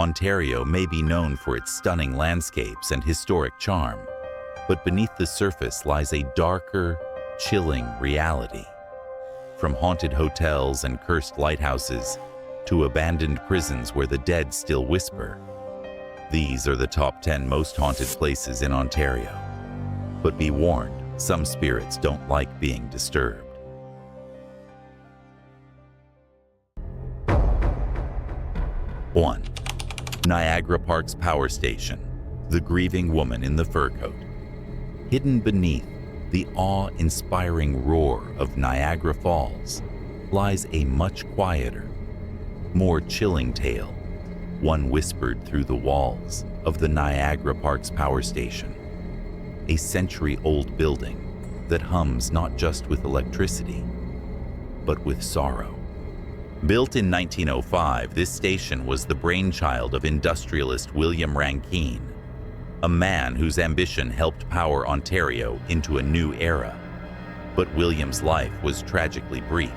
Ontario may be known for its stunning landscapes and historic charm, but beneath the surface lies a darker, chilling reality. From haunted hotels and cursed lighthouses to abandoned prisons where the dead still whisper. These are the top 10 most haunted places in Ontario. But be warned, some spirits don't like being disturbed. One, Niagara Park's power station, the grieving woman in the fur coat. Hidden beneath the awe-inspiring roar of Niagara Falls lies a much quieter, more chilling tale, one whispered through the walls of the Niagara Park's power station, a century-old building that hums not just with electricity, but with sorrow. Built in 1905, this station was the brainchild of industrialist William Rankine, a man whose ambition helped power Ontario into a new era. But William's life was tragically brief.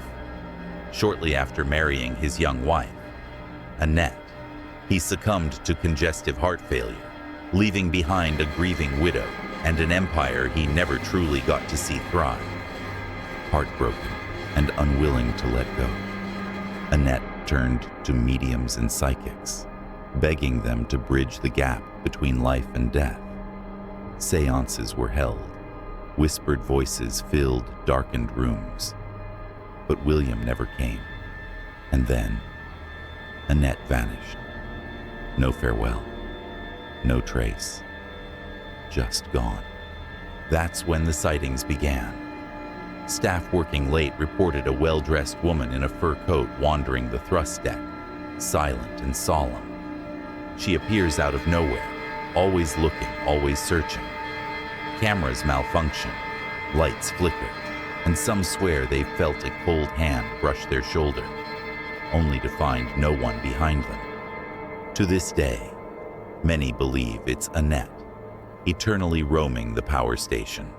Shortly after marrying his young wife, Annette, he succumbed to congestive heart failure, leaving behind a grieving widow and an empire he never truly got to see thrive. Heartbroken and unwilling to let go, Annette turned to mediums and psychics, begging them to bridge the gap between life and death. Seances were held, whispered voices filled darkened rooms. But William never came, and then Annette vanished. No farewell, no trace, just gone. That's when the sightings began. Staff working late reported a well-dressed woman in a fur coat wandering the thrust deck, silent and solemn. She appears out of nowhere, always looking, always searching. Cameras malfunction, lights flicker, and some swear they've felt a cold hand brush their shoulder, only to find no one behind them. To this day, many believe it's Annette, eternally roaming the power station,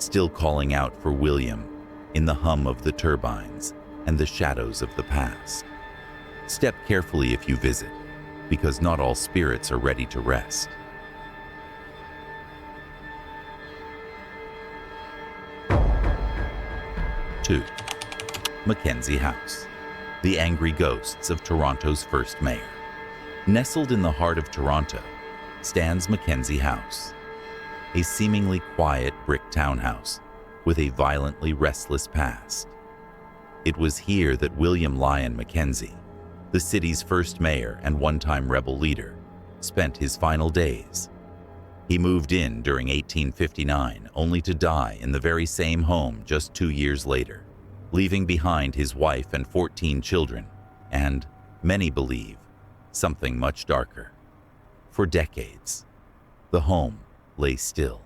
still calling out for William in the hum of the turbines and the shadows of the past. Step carefully if you visit, because not all spirits are ready to rest. Two, McKenzie House, the angry ghosts of Toronto's first mayor. Nestled in the heart of Toronto stands McKenzie House, a seemingly quiet brick townhouse with a violently restless past. It was here that William Lyon McKenzie, the city's first mayor and one-time rebel leader, spent his final days. He moved in during 1859, only to die in the very same home just 2 years later, leaving behind his wife and 14 children, and, many believe, something much darker. For decades, the home lay still.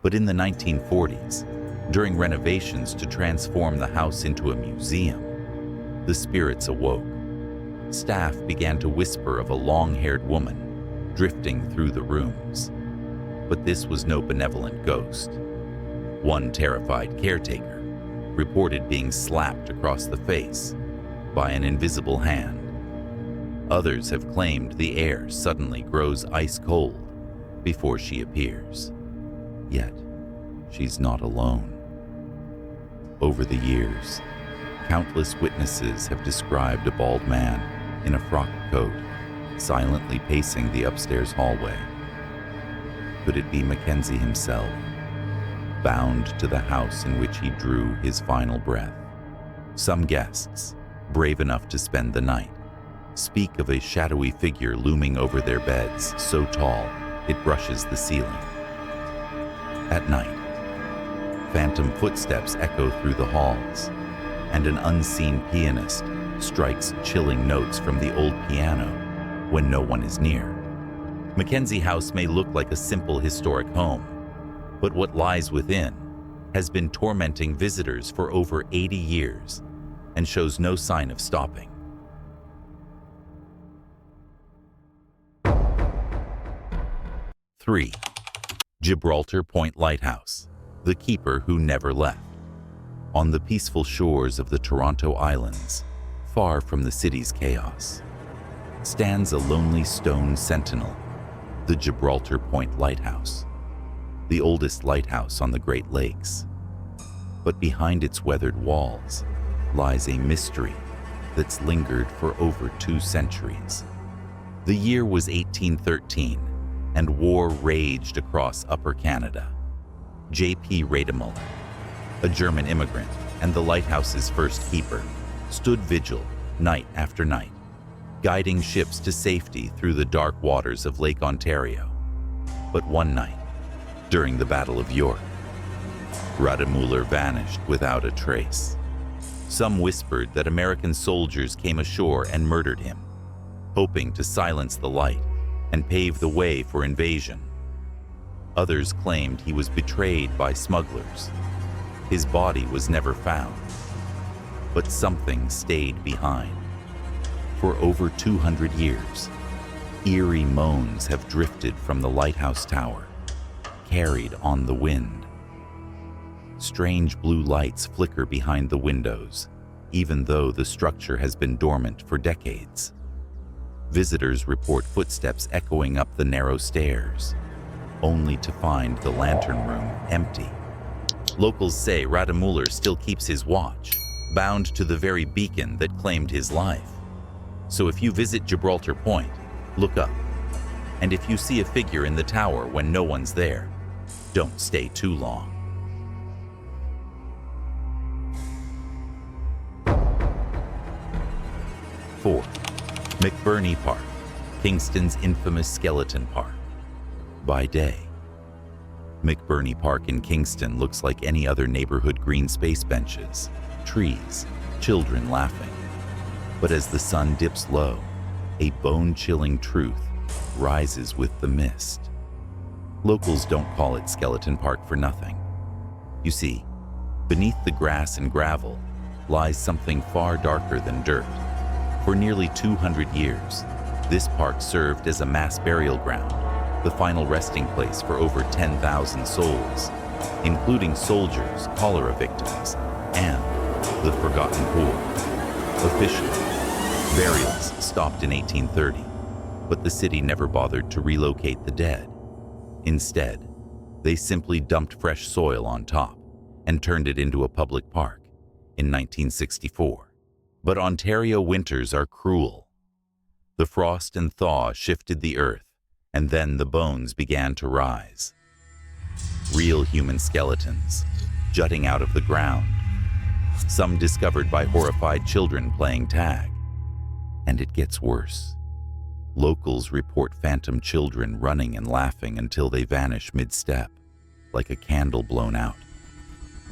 But in the 1940s, during renovations to transform the house into a museum, the spirits awoke. Staff began to whisper of a long-haired woman drifting through the rooms. But this was no benevolent ghost. One terrified caretaker reported being slapped across the face by an invisible hand. Others have claimed the air suddenly grows ice cold before she appears. Yet, she's not alone. Over the years, countless witnesses have described a bald man in a frock coat silently pacing the upstairs hallway. Could it be McKenzie himself, bound to the house in which he drew his final breath? Some guests, brave enough to spend the night, speak of a shadowy figure looming over their beds, so tall it brushes the ceiling. At night, phantom footsteps echo through the halls, and an unseen pianist strikes chilling notes from the old piano when no one is near. McKenzie House may look like a simple historic home, but what lies within has been tormenting visitors for over 80 years and shows no sign of stopping. Three, Gibralar Point Lighthouse, the keeper who never left. On the peaceful shores of the Toronto Islands, far from the city's chaos, stands a lonely stone sentinel, the Gibraltar Point Lighthouse, the oldest lighthouse on the Great Lakes. But behind its weathered walls lies a mystery that's lingered for over 2 centuries. The year was 1813, and war raged across Upper Canada. J.P. Rademüller, a German immigrant and the lighthouse's first keeper, stood vigil night after night, guiding ships to safety through the dark waters of Lake Ontario. But one night, during the Battle of York, Rademüller vanished without a trace. Some whispered that American soldiers came ashore and murdered him, hoping to silence the light and pave the way for invasion. Others claimed he was betrayed by smugglers. His body was never found, but something stayed behind. For over 200 years, eerie moans have drifted from the lighthouse tower, carried on the wind. Strange blue lights flicker behind the windows, even though the structure has been dormant for decades. Visitors report footsteps echoing up the narrow stairs, only to find the lantern room empty. Locals say Rademüller still keeps his watch, bound to the very beacon that claimed his life. So if you visit Gibraltar Point, look up. And if you see a figure in the tower when no one's there, don't stay too long. Four, McBernie Park, Kingston's infamous skeleton park. By day, McBernie Park in Kingston looks like any other neighborhood green space: benches, trees, children laughing. But as the sun dips low, a bone-chilling truth rises with the mist. Locals don't call it Skeleton Park for nothing. You see, beneath the grass and gravel lies something far darker than dirt. For nearly 200 years, this park served as a mass burial ground, the final resting place for over 10,000 souls, including soldiers, cholera victims, and the Forgotten Poor. Officially, burials stopped in 1830, but the city never bothered to relocate the dead. Instead, they simply dumped fresh soil on top and turned it into a public park in 1964. But Ontario winters are cruel. The frost and thaw shifted the earth, and then the bones began to rise. Real human skeletons jutting out of the ground, some discovered by horrified children playing tag. And it gets worse. Locals report phantom children running and laughing until they vanish mid-step, like a candle blown out.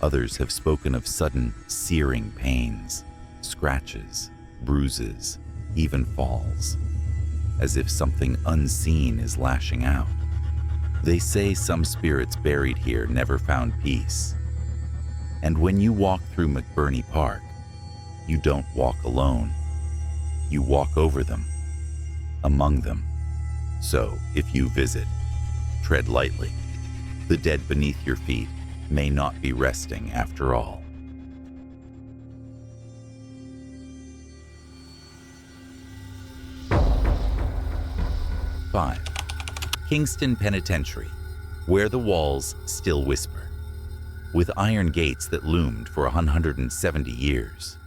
Others have spoken of sudden, searing pains, scratches, bruises, even falls, as if something unseen is lashing out. They say some spirits buried here never found peace. And when you walk through McBernie Park, you don't walk alone. You walk over them, among them. So if you visit, tread lightly. The dead beneath your feet may not be resting after all. 5. Kingston Penitentiary, where the walls still whisper. With iron gates that loomed for 170 years,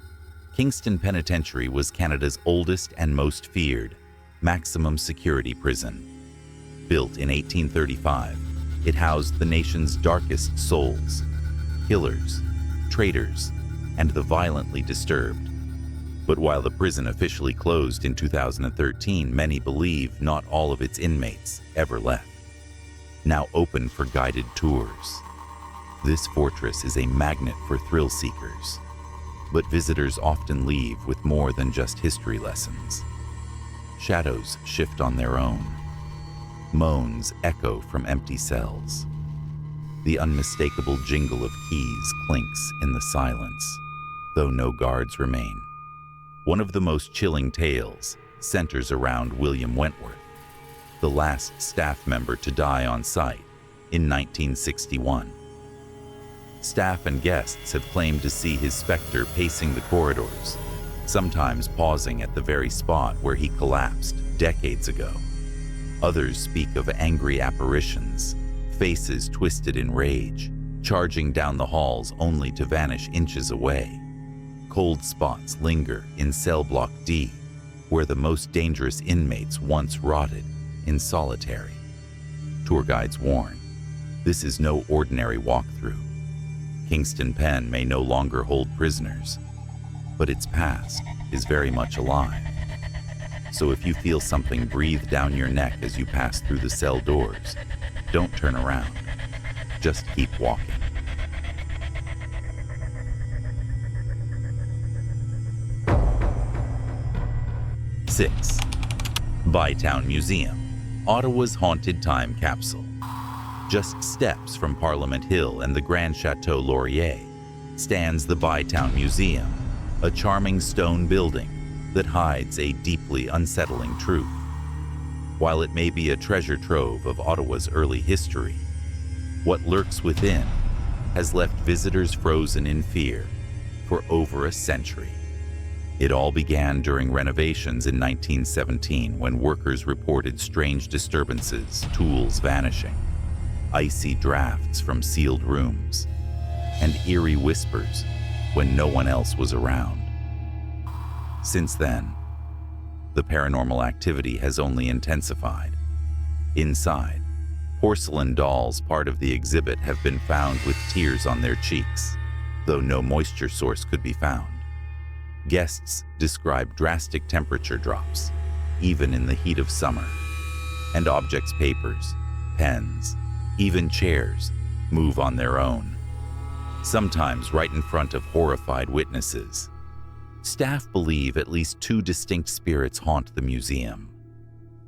Kingston Penitentiary was Canada's oldest and most feared maximum security prison. Built in 1835, it housed the nation's darkest souls, killers, traitors, and the violently disturbed. But while the prison officially closed in 2013, many believe not all of its inmates ever left. Now open for guided tours, this fortress is a magnet for thrill seekers, but visitors often leave with more than just history lessons. Shadows shift on their own. Moans echo from empty cells. The unmistakable jingle of keys clinks in the silence, though no guards remain. One of the most chilling tales centers around William Wentworth, the last staff member to die on site in 1961. Staff and guests have claimed to see his specter pacing the corridors, sometimes pausing at the very spot where he collapsed decades ago. Others speak of angry apparitions, faces twisted in rage, charging down the halls only to vanish inches away. Cold spots linger in cell block D, where the most dangerous inmates once rotted in solitary. Tour guides warn, this is no ordinary walkthrough. Kingston Pen may no longer hold prisoners, but its past is very much alive. So if you feel something breathe down your neck as you pass through the cell doors, don't turn around. Just keep walking. Six, Bytown Museum, Ottawa's haunted time capsule. Just steps from Parliament Hill and the Grand Chateau Laurier stands the Bytown Museum, a charming stone building that hides a deeply unsettling truth. While it may be a treasure trove of Ottawa's early history, what lurks within has left visitors frozen in fear for over a century. It all began during renovations in 1917 when workers reported strange disturbances, tools vanishing, icy drafts from sealed rooms, and eerie whispers when no one else was around. Since then, the paranormal activity has only intensified. Inside, porcelain dolls, part of the exhibit, have been found with tears on their cheeks, though no moisture source could be found. Guests describe drastic temperature drops, even in the heat of summer, and objects, papers, pens, even chairs, move on their own, sometimes right in front of horrified witnesses. Staff believe at least 2 distinct spirits haunt the museum.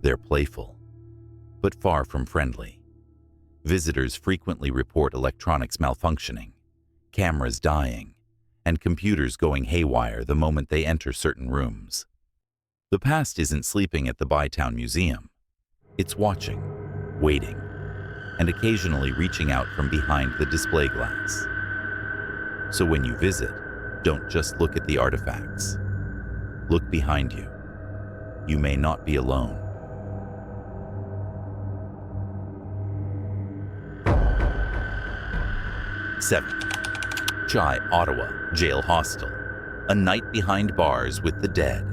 They're playful, but far from friendly. Visitors frequently report electronics malfunctioning, cameras dying, and computers going haywire the moment they enter certain rooms. The past isn't sleeping at the Bytown Museum. It's watching, waiting, and occasionally reaching out from behind the display glass. So when you visit, don't just look at the artifacts. Look behind you. You may not be alone. 7. Chai, Ottawa, Jail Hostel. A night behind bars with the dead.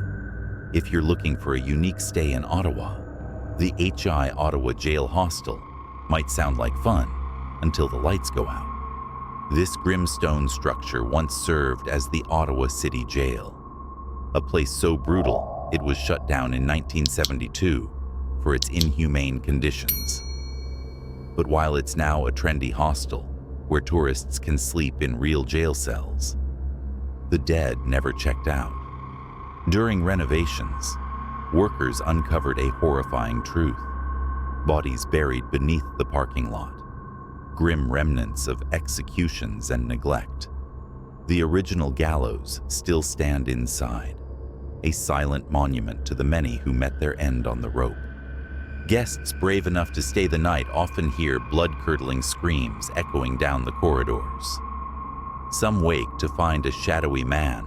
If you're looking for a unique stay in Ottawa, the HI Ottawa Jail Hostel might sound like fun until the lights go out. This grim stone structure once served as the Ottawa City Jail, a place so brutal it was shut down in 1972 for its inhumane conditions. But while it's now a trendy hostel where tourists can sleep in real jail cells, the dead never checked out. During renovations, workers uncovered a horrifying truth: bodies buried beneath the parking lot, grim remnants of executions and neglect. The original gallows still stand inside, a silent monument to the many who met their end on the rope. Guests brave enough to stay the night often hear blood-curdling screams echoing down the corridors. Some wake to find a shadowy man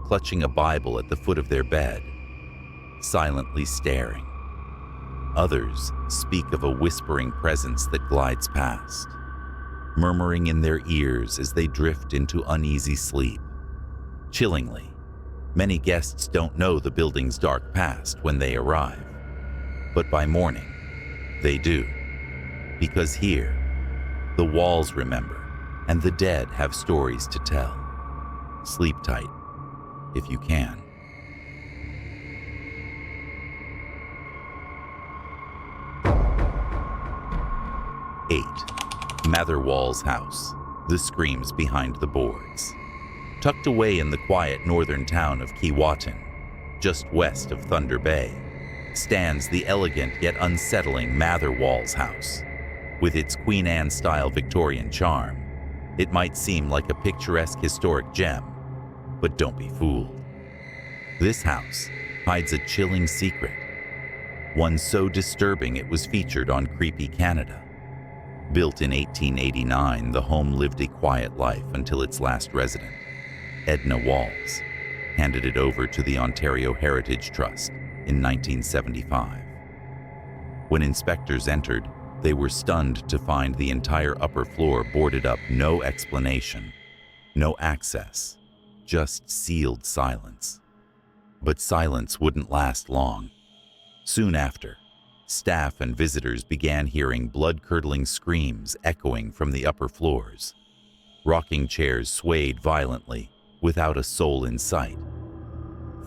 clutching a Bible at the foot of their bed, silently staring. Others speak of a whispering presence that glides past, murmuring in their ears as they drift into uneasy sleep. Chillingly, many guests don't know the building's dark past when they arrive, but by morning, they do. Because here, the walls remember, and the dead have stories to tell. Sleep tight, if you can. 8. Matherwalls House, the screams behind the boards. Tucked away in the quiet northern town of Keewatin, just west of Thunder Bay, stands the elegant yet unsettling Matherwalls House. With its Queen Anne-style Victorian charm, it might seem like a picturesque historic gem, but don't be fooled. This house hides a chilling secret, one so disturbing it was featured on Creepy Canada. Built in 1889, the home lived a quiet life until its last resident, Edna Walls, handed it over to the Ontario Heritage Trust in 1975. When inspectors entered, they were stunned to find the entire upper floor boarded up, no explanation, no access, just sealed silence. But silence wouldn't last long. Soon after, staff and visitors began hearing blood-curdling screams echoing from the upper floors. Rocking chairs swayed violently, without a soul in sight.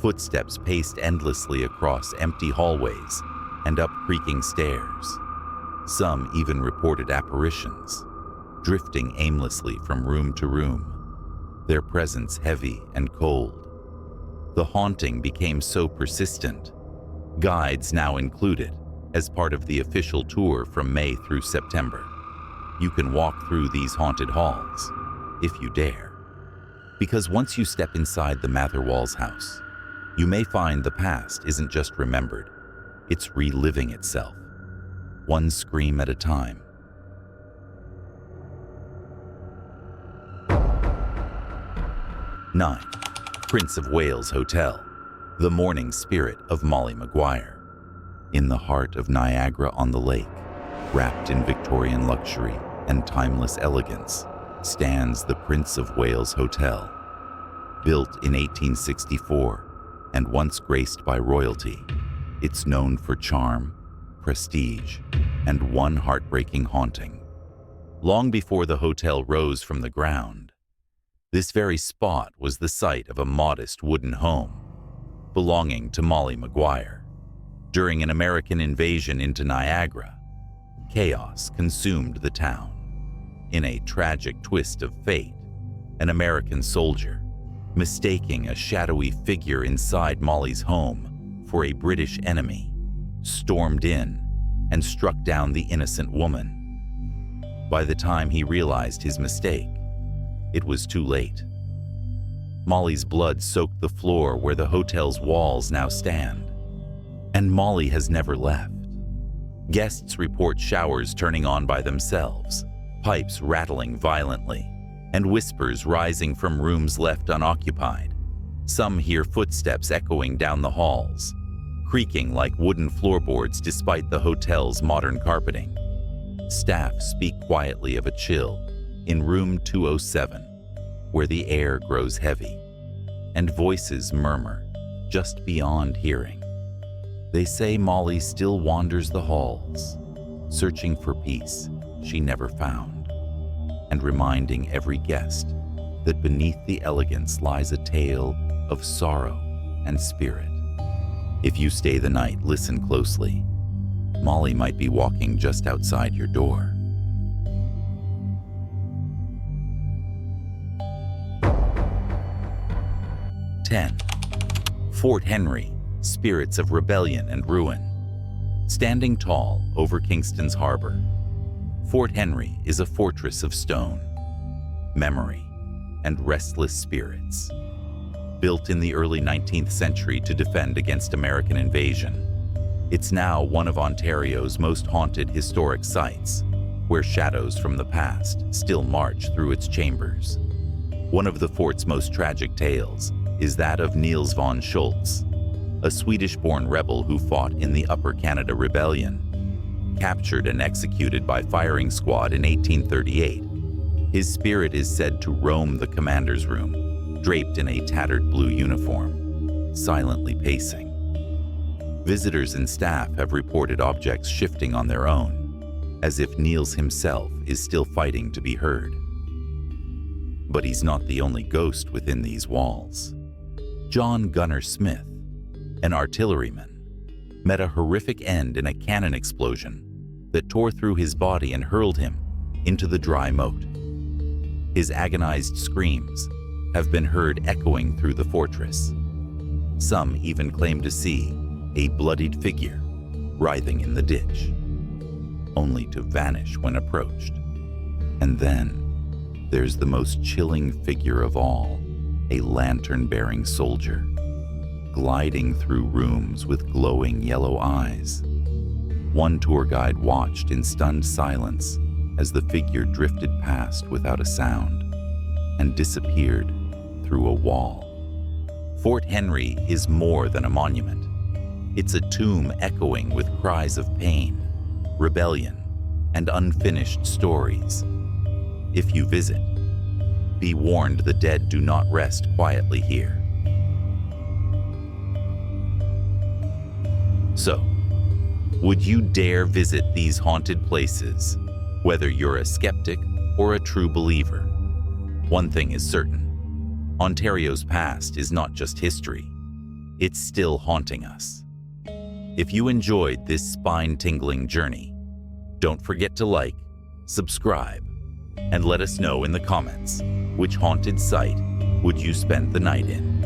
Footsteps paced endlessly across empty hallways and up creaking stairs. Some even reported apparitions, drifting aimlessly from room to room, their presence heavy and cold. The haunting became so persistent, guides now included, as part of the official tour from May through September. You can walk through these haunted halls, if you dare. Because once you step inside the Matherwalls House, you may find the past isn't just remembered, it's reliving itself, one scream at a time. 9. Prince of Wales Hotel, the mourning spirit of Molly Maguire. In the heart of Niagara-on-the-Lake, wrapped in Victorian luxury and timeless elegance, stands the Prince of Wales Hotel. Built in 1864 and once graced by royalty, it's known for charm, prestige, and one heartbreaking haunting. Long before the hotel rose from the ground, this very spot was the site of a modest wooden home belonging to Molly Maguire. During an American invasion into Niagara, chaos consumed the town. In a tragic twist of fate, an American soldier, mistaking a shadowy figure inside Molly's home for a British enemy, stormed in and struck down the innocent woman. By the time he realized his mistake, it was too late. Molly's blood soaked the floor where the hotel's walls now stand, and Molly has never left. Guests report showers turning on by themselves, pipes rattling violently, and whispers rising from rooms left unoccupied. Some hear footsteps echoing down the halls, creaking like wooden floorboards despite the hotel's modern carpeting. Staff speak quietly of a chill in room 207, where the air grows heavy, and voices murmur just beyond hearing. They say Molly still wanders the halls, searching for peace she never found, and reminding every guest that beneath the elegance lies a tale of sorrow and spirit. If you stay the night, listen closely. Molly might be walking just outside your door. 10. Fort Henry, spirits of rebellion and ruin. Standing tall over Kingston's harbor, Fort Henry is a fortress of stone, memory, and restless spirits. Built in the early 19th century to defend against American invasion, it's now one of Ontario's most haunted historic sites, where shadows from the past still march through its chambers. One of the fort's most tragic tales is that of Niels von Schultz, a Swedish-born rebel who fought in the Upper Canada Rebellion. Captured and executed by firing squad in 1838, his spirit is said to roam the commander's room, draped in a tattered blue uniform, silently pacing. Visitors and staff have reported objects shifting on their own, as if Niels himself is still fighting to be heard. But he's not the only ghost within these walls. John Gunner Smith, an artilleryman, met a horrific end in a cannon explosion that tore through his body and hurled him into the dry moat. His agonized screams have been heard echoing through the fortress. Some even claim to see a bloodied figure writhing in the ditch, only to vanish when approached. And then there's the most chilling figure of all, a lantern-bearing soldier, gliding through rooms with glowing yellow eyes. One tour guide watched in stunned silence as the figure drifted past without a sound and disappeared through a wall. Fort Henry is more than a monument. It's a tomb echoing with cries of pain, rebellion, and unfinished stories. If you visit, be warned the dead do not rest quietly here. So, would you dare visit these haunted places, whether you're a skeptic or a true believer? One thing is certain. Ontario's past is not just history, it's still haunting us. If you enjoyed this spine-tingling journey, don't forget to like, subscribe, and let us know in the comments which haunted site would you spend the night in.